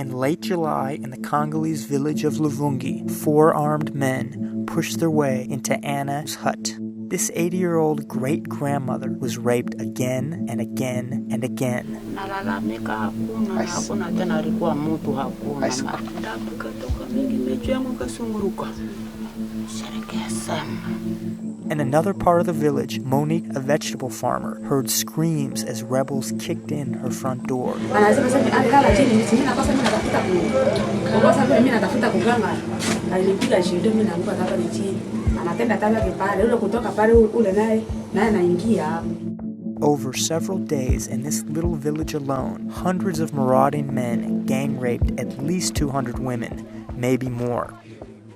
In late July, in the Congolese village of Luvungi, 4 armed men pushed their way into Anna's hut. This 80-year-old great-grandmother was raped again and again and again. In another part of the village, Monique, a vegetable farmer, heard screams as rebels kicked in her front door. Over several days in this little village alone, hundreds of marauding men gang-raped at least 200 women, maybe more.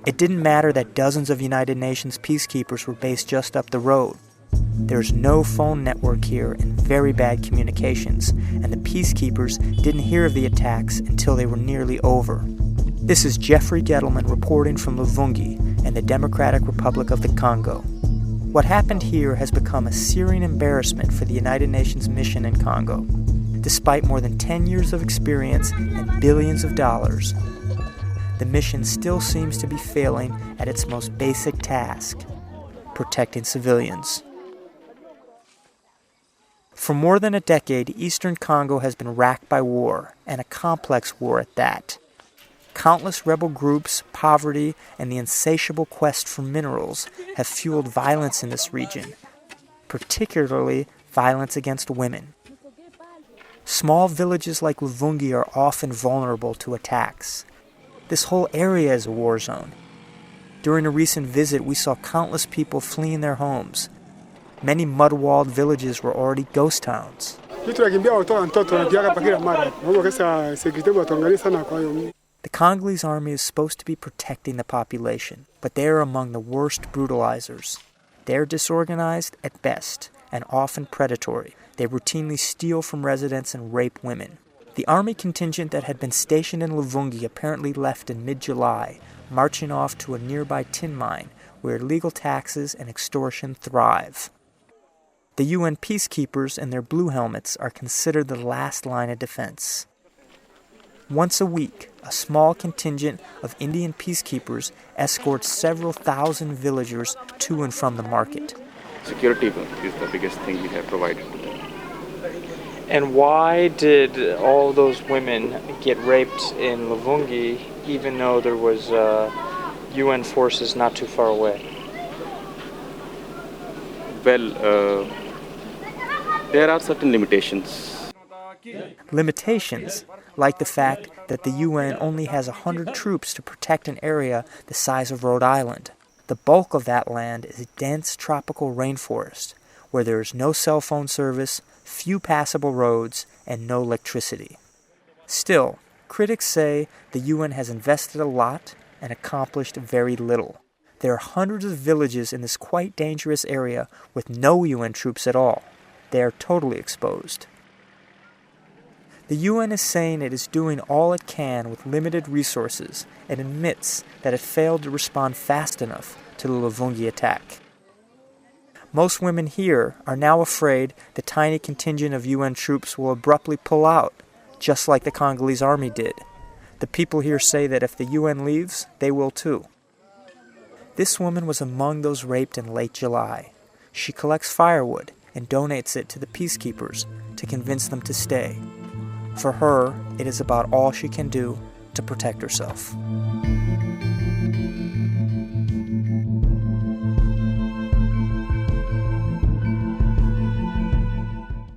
It didn't matter that dozens of United Nations peacekeepers were based just up the road. There's no phone network here and very bad communications, and the peacekeepers didn't hear of the attacks until they were nearly over. This is Jeffrey Gettleman reporting from Luvungi in the Democratic Republic of the Congo. What happened here has become a searing embarrassment for the United Nations mission in Congo. Despite more than 10 years of experience and billions of dollars, the mission still seems to be failing at its most basic task, protecting civilians. For more than a decade, Eastern Congo has been racked by war, and a complex war at that. Countless rebel groups, poverty, and the insatiable quest for minerals have fueled violence in this region, particularly violence against women. Small villages like Luvungi are often vulnerable to attacks. This whole area is a war zone. During a recent visit, we saw countless people fleeing their homes. Many mud-walled villages were already ghost towns. The Congolese army is supposed to be protecting the population, but they are among the worst brutalizers. They are disorganized at best and often predatory. They routinely steal from residents and rape women. The army contingent that had been stationed in Luvungi apparently left in mid-July, marching off to a nearby tin mine where illegal taxes and extortion thrive. The UN peacekeepers and their blue helmets are considered the last line of defense. Once a week, a small contingent of Indian peacekeepers escorts several thousand villagers to and from the market. Security is the biggest thing we have provided to them. And why did all those women get raped in Luvungi, even though there was UN forces not too far away? Well, there are certain limitations. Limitations, like the fact that the UN only has 100 troops to protect an area the size of Rhode Island. The bulk of that land is dense tropical rainforest, where there is no cell phone service, few passable roads, and no electricity. Still, critics say the UN has invested a lot and accomplished very little. There are hundreds of villages in this quite dangerous area with no UN troops at all. They are totally exposed. The UN is saying it is doing all it can with limited resources and admits that it failed to respond fast enough to the Luvungi attack. Most women here are now afraid the tiny contingent of UN troops will abruptly pull out, just like the Congolese army did. The people here say that if the UN leaves, they will too. This woman was among those raped in late July. She collects firewood and donates it to the peacekeepers to convince them to stay. For her, it is about all she can do to protect herself.